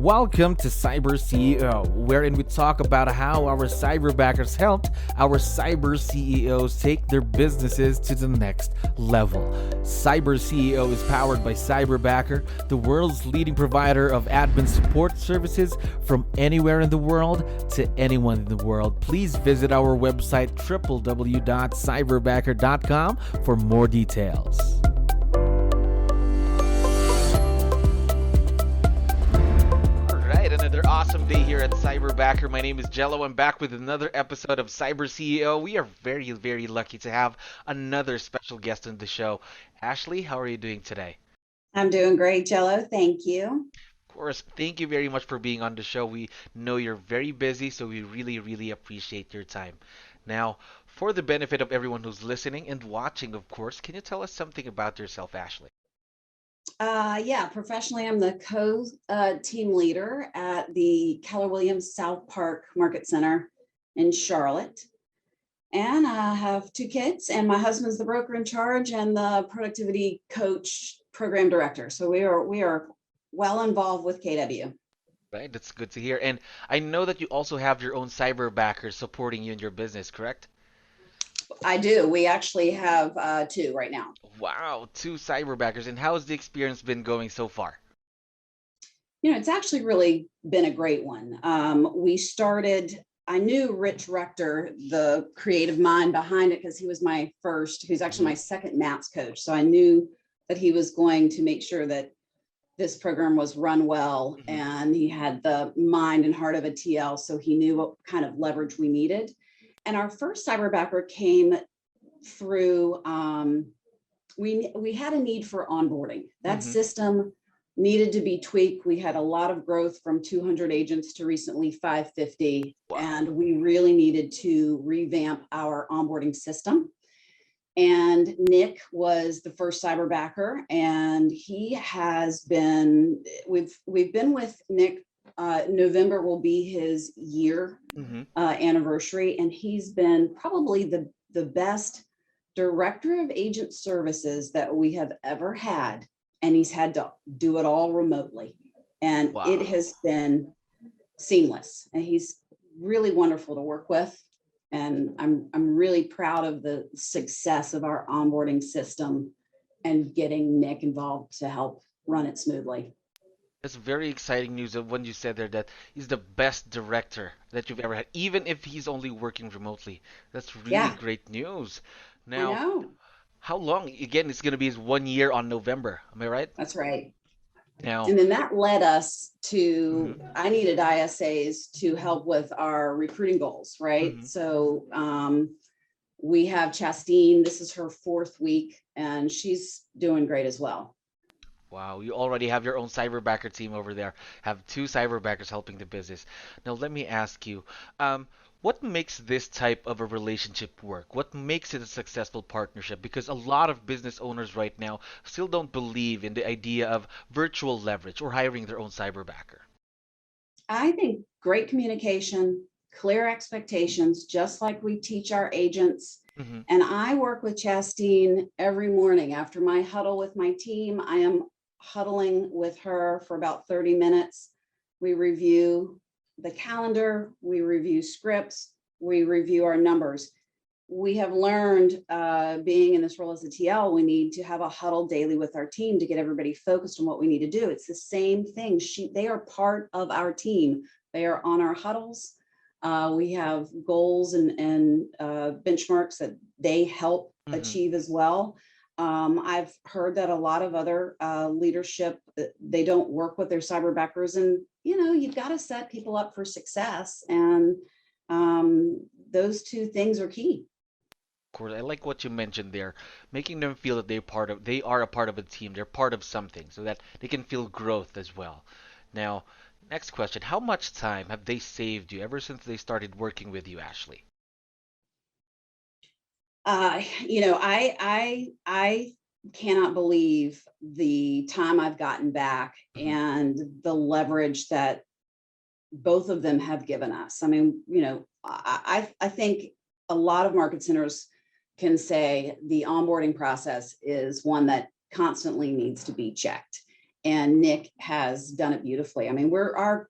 Welcome to CyberCEO, wherein we talk about how our cyberbackers helped our cyber CEOs take their businesses to the next level. CyberCEO is powered by Cyberbacker, the world's leading provider of admin support services from anywhere in the world to anyone in the world. Please visit our website www.cyberbacker.com for more details. Another awesome day here at Cyberbacker. My name is Jello. I'm back with another episode of CyberCEO. We are very, very lucky to have another special guest on the show. Ashley, how are you doing today? I'm doing great, Jello. Thank you. Of course, thank you very much for being on the show. We know you're very busy, so we really, really appreciate your time. Now, for the benefit of everyone who's listening and watching, of course, can you tell us something about yourself, Ashley? Yeah, professionally, I'm the co-team leader at the Keller Williams South Park Market Center in Charlotte. And I have 2 kids, and my husband's the broker in charge and the productivity coach program director. So we are well involved with KW. Right, that's good to hear. And I know that you also have your own cyberbackers supporting you in your business, correct? I do. We actually have 2 right now. Wow, 2 cyberbackers. And how has the experience been going so far? You know, it's actually really been a great one. I knew Rich Rector, the creative mind behind it, because he was he's actually my second MAPS coach. So I knew that he was going to make sure that this program was run well, and he had the mind and heart of a TL, so he knew what kind of leverage we needed. And our first cyberbacker came through, we had a need for onboarding. That system needed to be tweaked. We had a lot of growth from 200 agents to recently 550. Wow. And we really needed to revamp our onboarding system. And Nick was the first cyberbacker, and he has been, we've been with Nick. November will be his year anniversary, and he's been probably the best director of agent services that we have ever had, and he's had to do it all remotely, and wow. It has been seamless, and he's really wonderful to work with, and I'm really proud of the success of our onboarding system and getting Nick involved to help run it smoothly. That's very exciting news of when you said there that he's the best director that you've ever had, even if he's only working remotely. That's really great news. Now, how long? Again, it's going to be his 1 year on November. Am I right? That's right. Now, and then that led us to, I needed ISAs to help with our recruiting goals, right? So we have Chastine. This is her 4th week, and she's doing great as well. Wow, you already have your own cyberbacker team over there. Have 2 cyberbackers helping the business. Now, let me ask you, what makes this type of a relationship work? What makes it a successful partnership? Because a lot of business owners right now still don't believe in the idea of virtual leverage or hiring their own cyberbacker. I think great communication, clear expectations, just like we teach our agents. And I work with Chastine every morning after my huddle with my team. I am huddling with her for about 30 minutes. We review the calendar, we review scripts, we review our numbers. We have learned, being in this role as a TL, we need to have a huddle daily with our team to get everybody focused on what we need to do. It's the same thing. They are part of our team. They are on our huddles. We have goals and benchmarks that they help achieve as well. I've heard that a lot of other leadership, they don't work with their cyberbackers, and you've got to set people up for success, and those 2 things are key. Of course, I like what you mentioned there, making them feel that they are a part of a team, they're part of something, so that they can feel growth as well. Now, next question, how much time have they saved you ever since they started working with you, Ashley? I cannot believe the time I've gotten back and the leverage that both of them have given us. I mean, I think a lot of market centers can say the onboarding process is one that constantly needs to be checked. and Nick has done it beautifully. I mean, our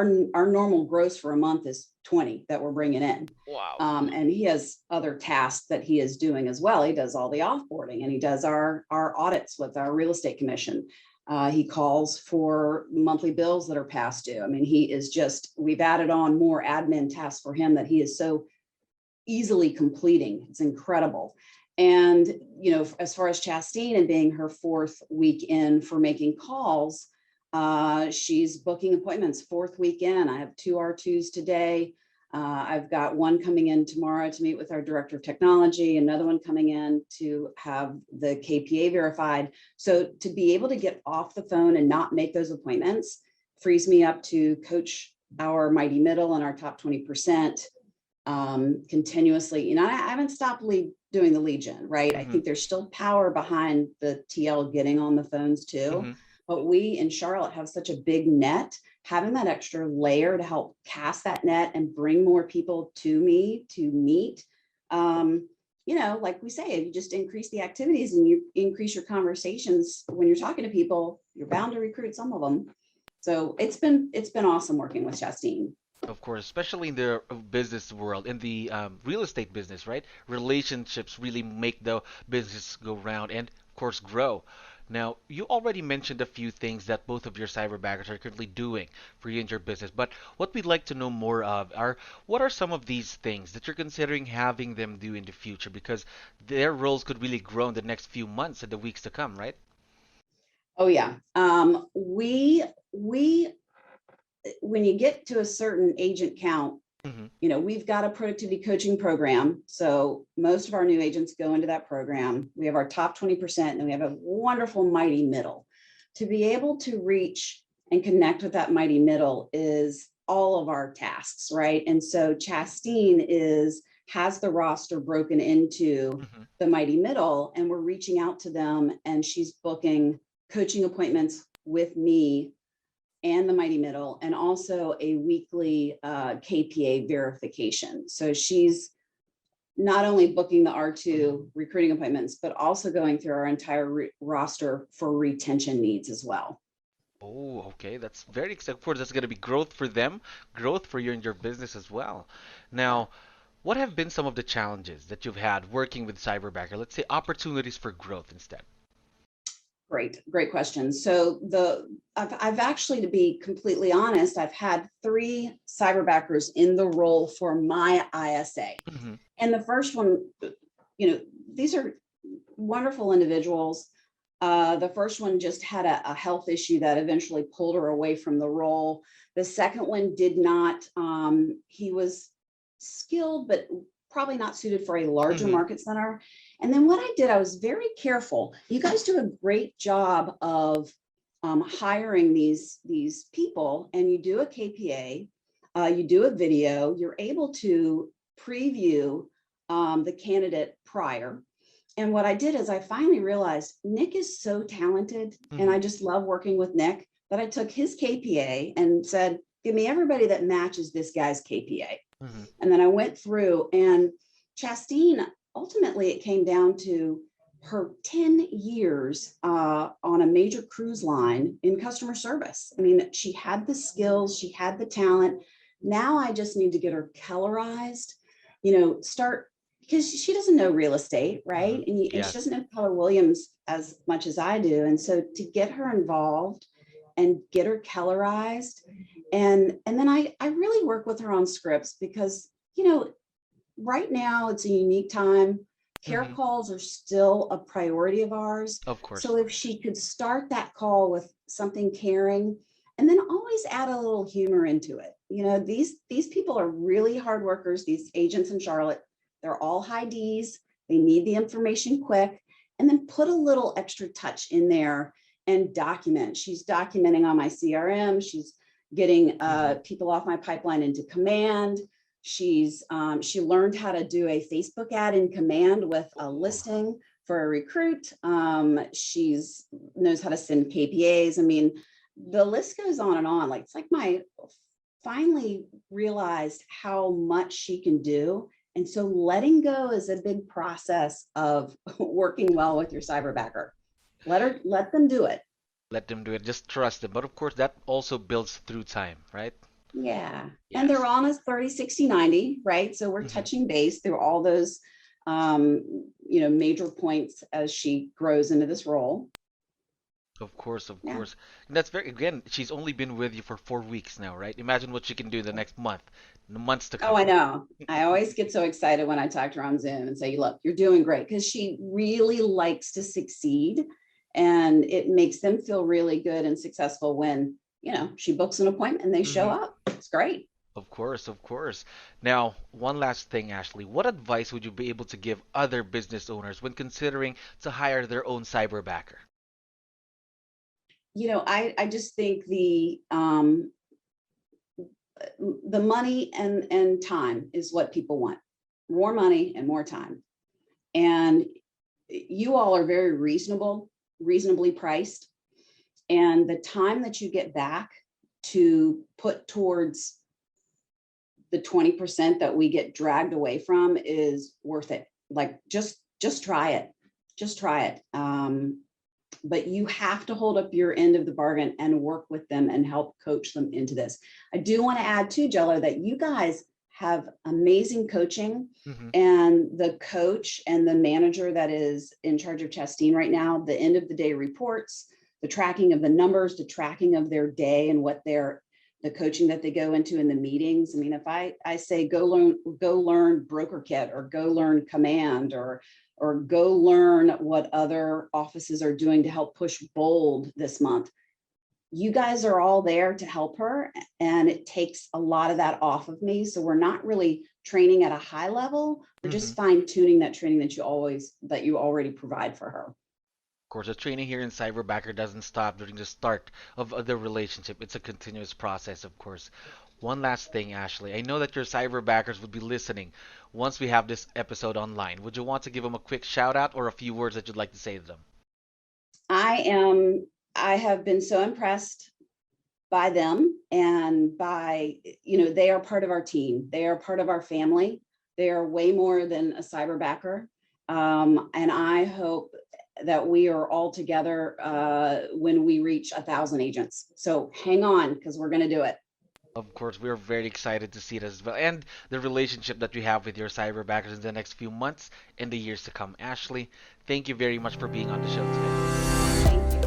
normal gross for a month is 20 that we're bringing in. Wow. And he has other tasks that he is doing as well. He does all the offboarding, and he does our audits with our real estate commission. He calls for monthly bills that are past due. I mean, we've added on more admin tasks for him that he is so easily completing. It's incredible. And, as far as Chastine and being her 4th week in for making calls, she's booking appointments 4th week in. I have 2 R2s today. I've got one coming in tomorrow to meet with our director of technology, another one coming in to have the KPA verified. So to be able to get off the phone and not make those appointments frees me up to coach our mighty middle and our top 20% continuously. I haven't stopped doing the lead gen, right? I think there's still power behind the TL getting on the phones too. But we in Charlotte have such a big net, having that extra layer to help cast that net and bring more people to me to meet. Like we say, if you just increase the activities and you increase your conversations when you're talking to people, you're bound to recruit some of them. So it's been awesome working with Chastine. Of course, especially in the business world, in the real estate business, right? Relationships really make the business go round and, of course, grow. Now, you already mentioned a few things that both of your cyberbackers are currently doing for you and your business, but what we'd like to know more of are what are some of these things that you're considering having them do in the future, because their roles could really grow in the next few months and the weeks to come, right? Oh yeah. We when you get to a certain agent count, we've got a productivity coaching program. So most of our new agents go into that program. We have our top 20%, and then we have a wonderful mighty middle. To be able to reach and connect with that mighty middle is all of our tasks, right? And so Chastine has the roster broken into the mighty middle, and we're reaching out to them, and she's booking coaching appointments with me and the mighty middle, and also a weekly KPA verification. So she's not only booking the R2 recruiting appointments, but also going through our entire roster for retention needs as well. Oh, okay. That's very exciting. Of course, that's going to be growth for them, growth for you and your business as well. Now, what have been some of the challenges that you've had working with Cyberbacker? Let's say opportunities for growth instead. Great question. So I've actually, to be completely honest, I've had 3 cyberbackers in the role for my ISA. And the first one, these are wonderful individuals. The first one just had a health issue that eventually pulled her away from the role. The second one did not. He was skilled, but probably not suited for a larger market center. And then what I did, I was very careful. You guys do a great job of hiring these people, and you do a KPA, you do a video, you're able to preview the candidate prior. And what I did is I finally realized Nick is so talented, and I just love working with Nick, that I took his KPA and said, give me everybody that matches this guy's KPA. And then I went through, and Chastine, ultimately it came down to her 10 years on a major cruise line in customer service. I mean, she had the skills, she had the talent. Now I just need to get her Kellerized, because she doesn't know real estate, right? And she doesn't know Keller Williams as much as I do. And so to get her involved and get her Kellerized, and then I really work with her on scripts, because, right now it's a unique time. Care calls are still a priority of ours. Of course. So if she could start that call with something caring, and then always add a little humor into it. These people are really hard workers, these agents in Charlotte. They're all high Ds. They need the information quick, and then put a little extra touch in there and document. She's documenting on my CRM. She's getting people off my pipeline into Command. She learned how to do a Facebook ad in Command with a listing for a recruit. She knows how to send KPAs. I mean, the list goes on and on. It's like finally realized how much she can do. And so letting go is a big process of working well with your cyberbacker. Let them do it. Let them do it. Just trust them. But of course, that also builds through time, right? Yeah. And Yes. they're on us 30, 60, 90, right? So we're Mhm. touching base through all those, major points as she grows into this role. Of course, of Yeah. course. And that's very, again, she's only been with you for 4 weeks now, right? Imagine what she can do the next month, the months to Oh, come. I know. I always get so excited when I talk to her on Zoom and say, look, you're doing great, because she really likes to succeed. And it makes them feel really good and successful when, she books an appointment and they show Hmm. up. It's great. Of course, of course. Now, one last thing, Ashley. What advice would you be able to give other business owners when considering to hire their own cyberbacker? I just think the money and time is what people want. More money and more time. And you all are very reasonably priced. And the time that you get back to put towards the 20% that we get dragged away from is worth it. Like, just try it. Just try it. But you have to hold up your end of the bargain and work with them and help coach them into this. I do want to add too, 𝗙𝗪, that you guys have amazing coaching, Hmm. and the coach and the manager that is in charge of Chastain right now, the end of the day reports, the tracking of the numbers, the tracking of their day and the coaching that they go into in the meetings. I mean, if I say, go learn broker kit, or go learn command, or go learn what other offices are doing to help push bold this month, you guys are all there to help her, and it takes a lot of that off of me. So we're not really training at a high level. We're Hmm. just fine tuning that training that you already provide for her. Of course, the training here in Cyberbacker doesn't stop during the start of the relationship. It's a continuous process, of course. One last thing, Ashley. I know that your cyberbackers would be listening once we have this episode online. Would you want to give them a quick shout out or a few words that you'd like to say to them? I have been so impressed by them, and they are part of our team. They are part of our family. They are way more than a cyberbacker. And I hope that we are all together when we reach 1,000 agents. So hang on, because we're going to do it. Of course, we're very excited to see it as well, and the relationship that you have with your cyberbackers in the next few months and the years to come. Ashley, thank you very much for being on the show today. Thank you.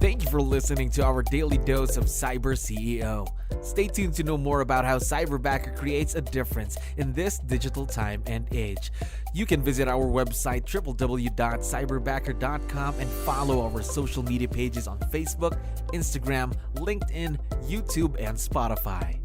Thank you for listening to our daily dose of Cyber CEO. Stay tuned to know more about how Cyberbacker creates a difference in this digital time and age. You can visit our website www.cyberbacker.com and follow our social media pages on Facebook, Instagram, LinkedIn, YouTube, and Spotify.